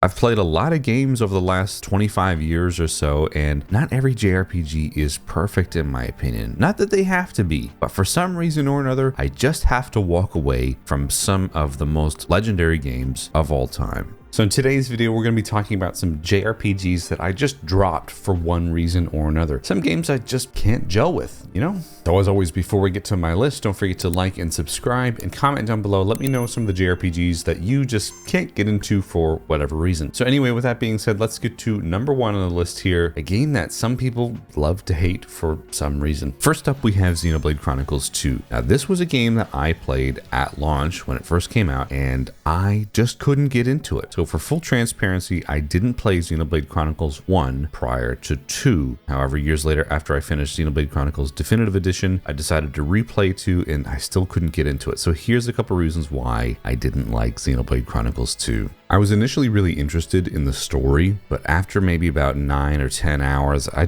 I've played a lot of games over the last 25 years or so, and not every JRPG is perfect in my opinion. Not that they have to be, but for some reason or another, I just have to walk away from some of the most legendary games of all time. So in today's video, we're going to be talking about some JRPGs that I just dropped for one reason or another. Some games I just can't gel with, you know? So as always, before we get to my list, don't forget to like and subscribe and comment down below. Let me know some of the JRPGs that you just can't get into for whatever reason. So anyway, with that being said, let's get to number one on the list here. A game that some people love to hate for some reason. First up, we have Xenoblade Chronicles 2. Now this was a game that I played at launch when it first came out, and I just couldn't get into it. So for full transparency, I didn't play Xenoblade Chronicles 1 prior to 2. However, years later, after I finished Xenoblade Chronicles Definitive Edition, I decided to replay 2 and I still couldn't get into it. So here's a couple reasons why I didn't like Xenoblade Chronicles 2. I was initially really interested in the story, but after maybe about 9 or 10 hours, I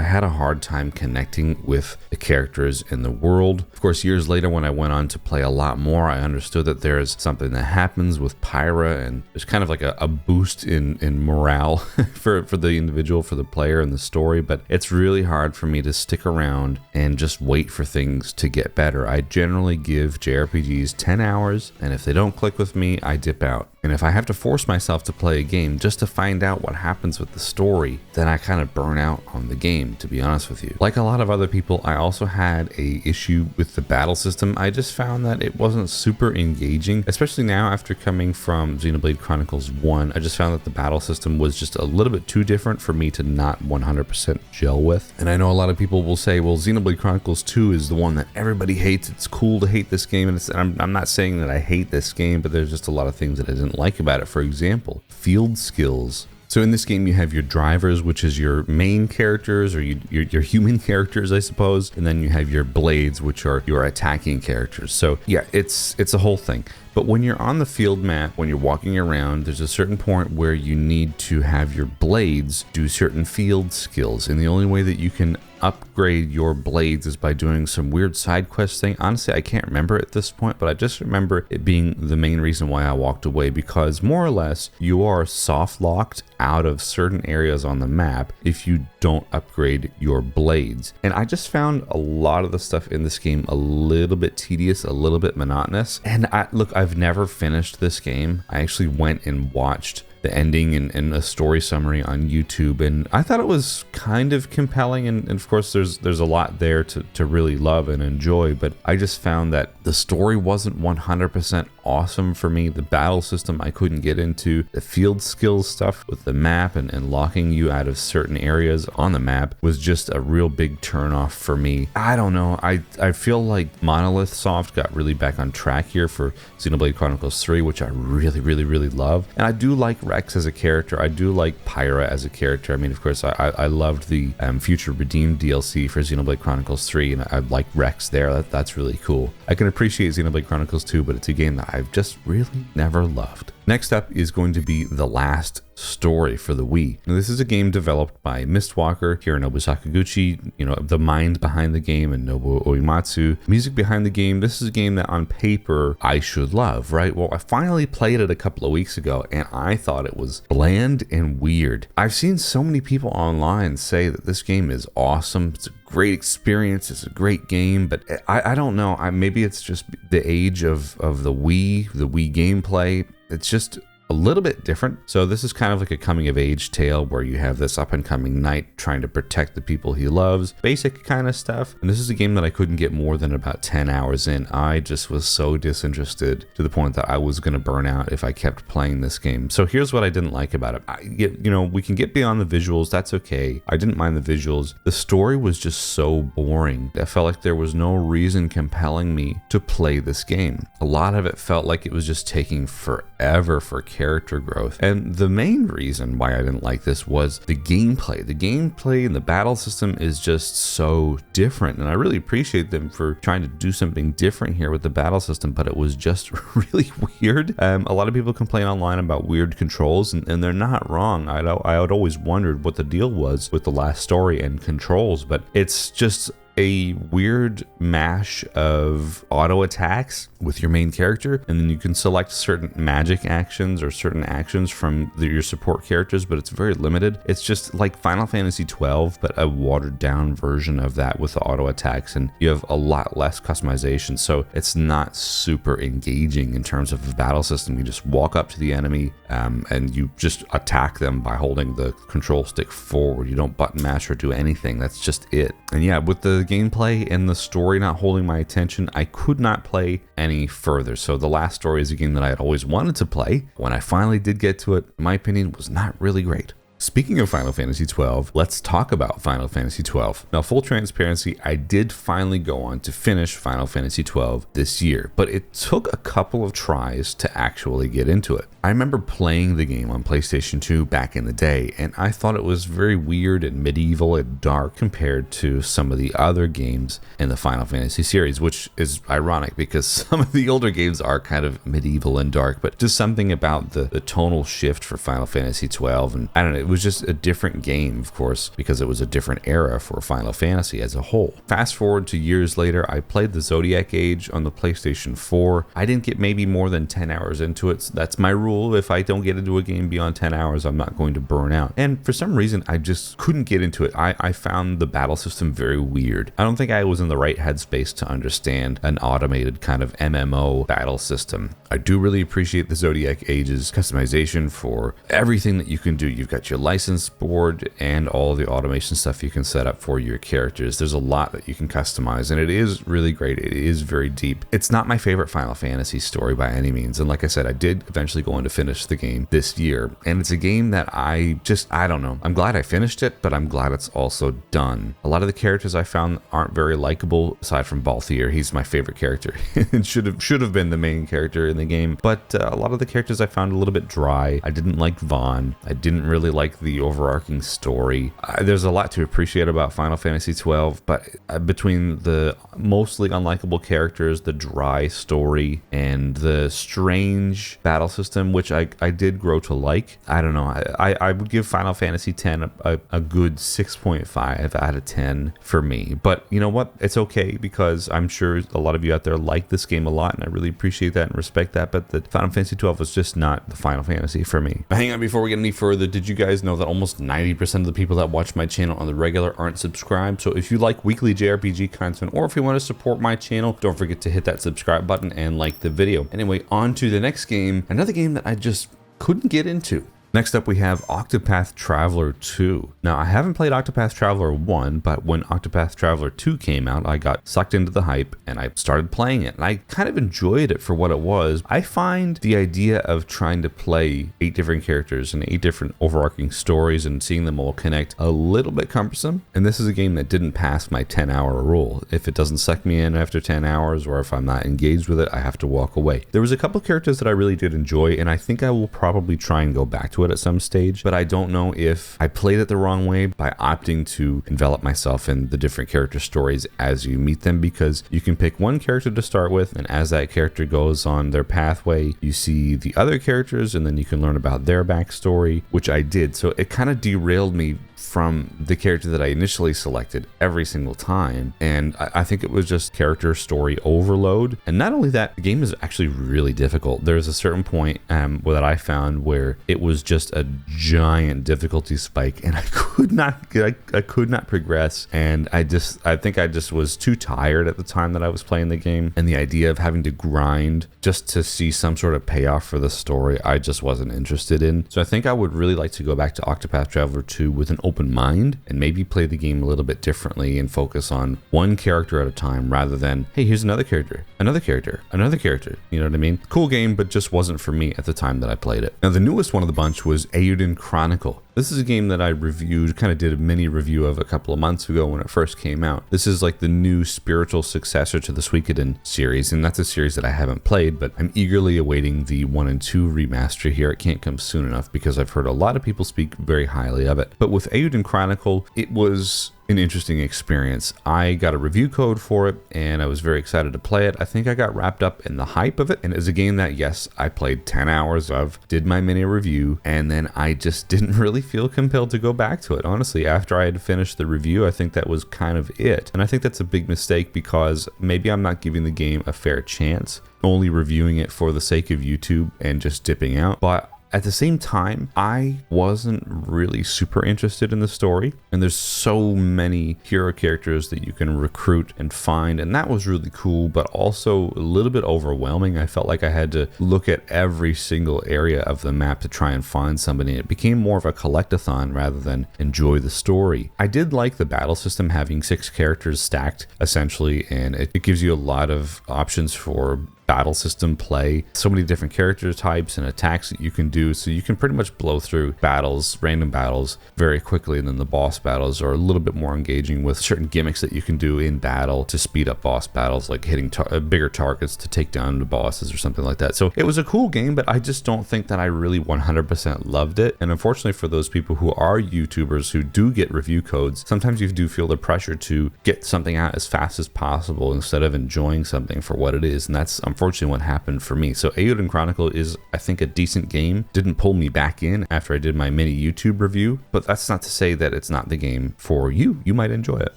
had a hard time connecting with the characters in the world. Of course, years later, when I went on to play a lot more, I understood that there's something that happens with Pyra, and there's kind of like a boost in morale for the individual, for the player in the story, but it's really hard for me to stick around and just wait for things to get better. I generally give JRPGs 10 hours, and if they don't click with me, I dip out. And if I have to force myself to play a game just to find out what happens with the story, then I kind of burn out on the game, to be honest with you. Like a lot of other people, I also had an issue with the battle system. I just found that it wasn't super engaging, especially now after coming from Xenoblade Chronicles 1. I just found that the battle system was just a little bit too different for me to not 100% gel with. And I know a lot of people will say, well, Xenoblade Chronicles 2 is the one that everybody hates. It's cool to hate this game. And I'm not saying that I hate this game, but there's just a lot of things that I didn't like about it. For example, field skills. So in this game, you have your drivers, which is your main characters, or your human characters, I suppose. And then you have your blades, which are your attacking characters. So yeah, it's a whole thing. But when you're on the field map, when you're walking around, there's a certain point where you need to have your blades do certain field skills. And the only way that you can upgrade your blades is by doing some weird side quest thing. Honestly, I can't remember at this point, but I just remember it being the main reason why I walked away, because more or less you are soft locked out of certain areas on the map if you don't upgrade your blades. And I just found a lot of the stuff in this game a little bit tedious, a little bit monotonous. And I've never finished this game. I actually went and watched the ending and a story summary on YouTube, and I thought it was kind of compelling, and of course there's a lot there to really love and enjoy, but I just found that the story wasn't 100% awesome for me. The battle system I couldn't get into. The field skills stuff with the map and locking you out of certain areas on the map was just a real big turnoff for me. I don't know, I feel like Monolith Soft got really back on track here for Xenoblade Chronicles 3, which I really love, and I do like Rex as a character. I do like Pyra as a character. I mean, of course, I loved the Future Redeemed DLC for Xenoblade Chronicles 3, and I like Rex there. That's really cool. I can appreciate Xenoblade Chronicles 2, but it's a game that I've just really never loved. Next up is going to be The Last Story for the Wii. Now, this is a game developed by Mistwalker, Hironobu Sakaguchi, you know, the mind behind the game, and Nobuo Uematsu, music behind the game. This is a game that on paper I should love, right? Well, I finally played it a couple of weeks ago, and I thought it was bland and weird. I've seen so many people online say that this game is awesome. It's a great experience. It's a great game, but I don't know. Maybe it's just the age of the Wii gameplay. It's just a little bit different. So this is kind of like a coming of age tale where you have this up and coming knight trying to protect the people he loves, basic kind of stuff. And this is a game that I couldn't get more than about 10 hours in. I just was so disinterested to the point that I was going to burn out if I kept playing this game. So here's what I didn't like about it. We can get beyond the visuals. That's okay. I didn't mind the visuals. The story was just so boring. I felt like there was no reason compelling me to play this game. A lot of it felt like it was just taking forever for character growth. And the main reason why I didn't like this was the gameplay. The gameplay and the battle system is just so different, and I really appreciate them for trying to do something different here with the battle system, but it was just really weird. A lot of people complain online about weird controls, and they're not wrong. I had always wondered what the deal was with The Last Story and controls, but it's just a weird mash of auto attacks with your main character, and then you can select certain magic actions or certain actions from your support characters, but it's very limited. It's just like Final Fantasy 12, but a watered down version of that with the auto attacks, and you have a lot less customization, so it's not super engaging in terms of the battle system. You just walk up to the enemy and you just attack them by holding the control stick forward. You don't button mash or do anything. That's just it. And yeah, with the gameplay and the story not holding my attention, I could not play any further. So the last story is a game that I had always wanted to play. When I finally did get to it, in my opinion, was not really great. Speaking of Final Fantasy XII, let's talk about Final Fantasy XII. Now, full transparency, I did finally go on to finish Final Fantasy XII this year, but it took a couple of tries to actually get into it. I remember playing the game on PlayStation 2 back in the day, and I thought it was very weird and medieval and dark compared to some of the other games in the Final Fantasy series, which is ironic because some of the older games are kind of medieval and dark, but just something about the tonal shift for Final Fantasy XII, and I don't know, it was just a different game, of course, because it was a different era for Final Fantasy as a whole. Fast forward to years later, I played the Zodiac Age on the PlayStation 4. I didn't get maybe more than 10 hours into it. So that's my rule. If I don't get into a game beyond 10 hours, I'm not going to burn out. And for some reason, I just couldn't get into it. I found the battle system very weird. I don't think I was in the right headspace to understand an automated kind of MMO battle system. I do really appreciate the Zodiac Age's customization for everything that you can do. You've got your license board and all the automation stuff you can set up for your characters. There's a lot that you can customize, and it is really great. It is very deep. It's not my favorite Final Fantasy story by any means, and like I said, I did eventually go on to finish the game this year, and it's a game that I don't know. I'm glad I finished it, but I'm glad it's also done. A lot of the characters I found aren't very likable, aside from Balthier. He's my favorite character and should have been the main character in the game, but a lot of the characters I found a little bit dry. I didn't like Vaughn. I didn't really like the overarching story. There's a lot to appreciate about Final Fantasy XII, but between the mostly unlikable characters, the dry story, and the strange battle system, which I did grow to like, I don't know. I would give Final Fantasy X a good 6.5 out of 10 for me. But you know what? It's okay, because I'm sure a lot of you out there like this game a lot, and I really appreciate that and respect that, but the Final Fantasy XII was just not the Final Fantasy for me. But hang on, before we get any further, did you guys know that almost 90% of the people that watch my channel on the regular aren't subscribed? So if you like weekly JRPG content, or if you want to support my channel, don't forget to hit that subscribe button and like the video. Anyway, on to the next game, another game that I just couldn't get into. Next up, we have Octopath Traveler 2. Now, I haven't played Octopath Traveler 1, but when Octopath Traveler 2 came out, I got sucked into the hype and I started playing it. And I kind of enjoyed it for what it was. I find the idea of trying to play 8 different characters and 8 different overarching stories and seeing them all connect a little bit cumbersome. And this is a game that didn't pass my 10-hour rule. If it doesn't suck me in after 10 hours, or if I'm not engaged with it, I have to walk away. There was a couple characters that I really did enjoy, and I think I will probably try and go back to it at some stage, but I don't know if I played it the wrong way by opting to envelop myself in the different character stories as you meet them, because you can pick one character to start with, and as that character goes on their pathway, you see the other characters, and then you can learn about their backstory, which I did. So it kind of derailed me from the character that I initially selected every single time, and I think it was just character story overload. And not only that, the game is actually really difficult. There's a certain point that I found where it was just a giant difficulty spike, and I could not progress. And I think I just was too tired at the time that I was playing the game, and the idea of having to grind just to see some sort of payoff for the story, I just wasn't interested in. So I think I would really like to go back to Octopath Traveler 2 with an open mind, and maybe play the game a little bit differently and focus on one character at a time, rather than, hey, here's another character, another character, another character. You know what I mean? Cool game, but just wasn't for me at the time that I played it. Now, the newest one of the bunch was Eiyuden Chronicle. This is a game that I reviewed, kind of did a mini review of a couple of months ago when it first came out. This is like the new spiritual successor to the Suikoden series, and that's a series that I haven't played, but I'm eagerly awaiting the 1 and 2 remaster here. It can't come soon enough because I've heard a lot of people speak very highly of it. But with Eiyuden Chronicle, it was an interesting experience. I got a review code for it and I was very excited to play it. I think I got wrapped up in the hype of it, and it's a game that, yes, I played 10 hours of, did my mini review, and then I just didn't really feel compelled to go back to it. Honestly, after I had finished the review, I think that was kind of it. And I think that's a big mistake because maybe I'm not giving the game a fair chance, only reviewing it for the sake of YouTube and just dipping out. But at the same time, I wasn't really super interested in the story, and there's so many hero characters that you can recruit and find, and that was really cool, but also a little bit overwhelming. I felt like I had to look at every single area of the map to try and find somebody. It became more of a collectathon rather than enjoy the story. I did like the battle system, having 6 characters stacked essentially, and it gives you a lot of options for battle system play, so many different character types and attacks that you can do, so you can pretty much blow through battles, random battles, very quickly, and then the boss battles are a little bit more engaging with certain gimmicks that you can do in battle to speed up boss battles, like hitting bigger targets to take down the bosses or something like that. So it was a cool game, but I just don't think that I really 100% loved it. And unfortunately for those people who are YouTubers who do get review codes, sometimes you do feel the pressure to get something out as fast as possible instead of enjoying something for what it is, and that's unfortunately what happened for me. So Eiyuden Chronicle is, I think, a decent game. Didn't pull me back in after I did my mini YouTube review, but that's not to say that it's not the game for you. You might enjoy it.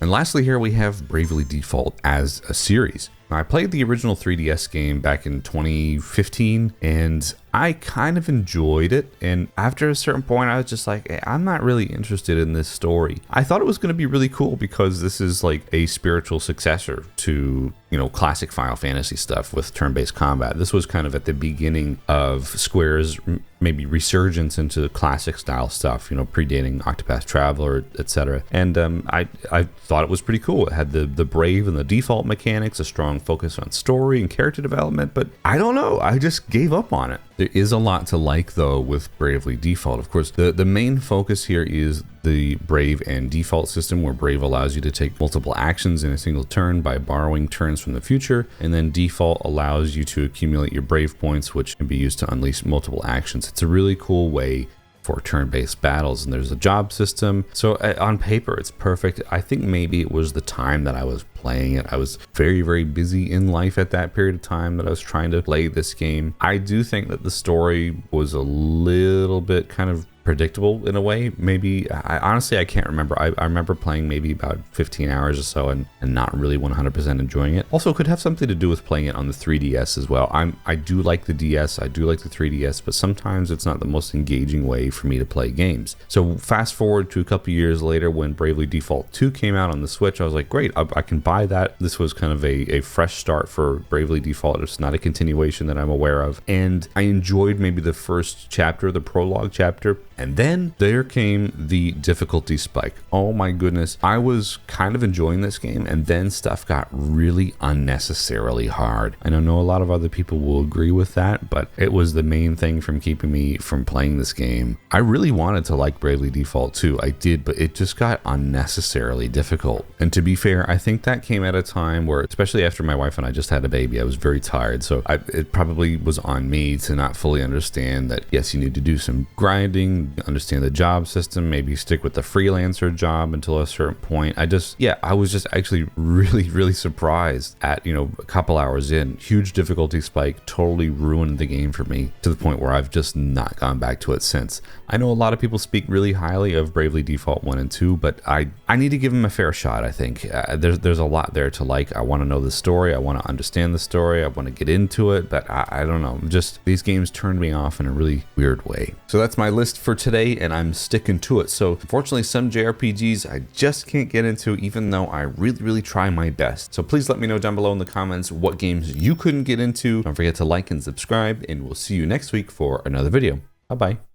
And lastly, here we have Bravely Default as a series. Now, I played the original 3DS game back in 2015, and I kind of enjoyed it, and after a certain point I was just like, hey, I'm not really interested in this story. I thought it was going to be really cool because this is like a spiritual successor to, you know, classic Final Fantasy stuff with turn-based combat. This was kind of at the beginning of Square's maybe resurgence into classic style stuff, you know, predating Octopath Traveler, etc. And I thought it was pretty cool. It had the Brave and the default mechanics, a strong focus on story and character development, but I don't know, I just gave up on it. There is a lot to like though with Bravely Default. Of course, the main focus here is the Brave and Default system, where Brave allows you to take multiple actions in a single turn by borrowing turns from the future, and then Default allows you to accumulate your Brave points, which can be used to unleash multiple actions. It's a really cool way for turn-based battles, and there's a job system. So on paper, it's perfect. I think maybe it was the time that I was playing it. I was very, very busy in life at that period of time that I was trying to play this game. I do think that the story was a little bit kind of predictable in a way. Maybe, honestly, I can't remember. I remember playing maybe about 15 hours or so and not really 100% enjoying it. Also, it could have something to do with playing it on the 3DS as well. I do like the DS, I do like the 3DS, but sometimes it's not the most engaging way for me to play games. So fast forward to a couple years later when Bravely Default 2 came out on the Switch, I was like, great, I can buy that. This was kind of a fresh start for Bravely Default. It's not a continuation that I'm aware of. And I enjoyed maybe the first chapter, the prologue chapter, and then there came the difficulty spike. Oh my goodness. I was kind of enjoying this game, and then stuff got really unnecessarily hard. And I know a lot of other people will agree with that, but it was the main thing from keeping me from playing this game. I really wanted to like Bravely Default 2. I did, but it just got unnecessarily difficult. And to be fair, I think that came at a time where, especially after my wife and I just had a baby, I was very tired. So it probably was on me to not fully understand that, yes, you need to do some grinding, understand the job system, maybe stick with the freelancer job until a certain point. I was just actually really surprised at, you know, a couple hours in, huge difficulty spike, totally ruined the game for me to the point where I've just not gone back to it since. I know a lot of people speak really highly of Bravely Default 1 and 2, but I need to give them a fair shot, I think. There's a lot there to like. I want to know the story, I want to understand the story, I want to get into it, but I don't know, just these games turned me off in a really weird way. So that's my list for today, and I'm sticking to it. So unfortunately, some JRPGs I just can't get into, even though I really try my best. So please let me know down below in the comments what games you couldn't get into. Don't forget to like and subscribe, and we'll see you next week for another video. Bye bye.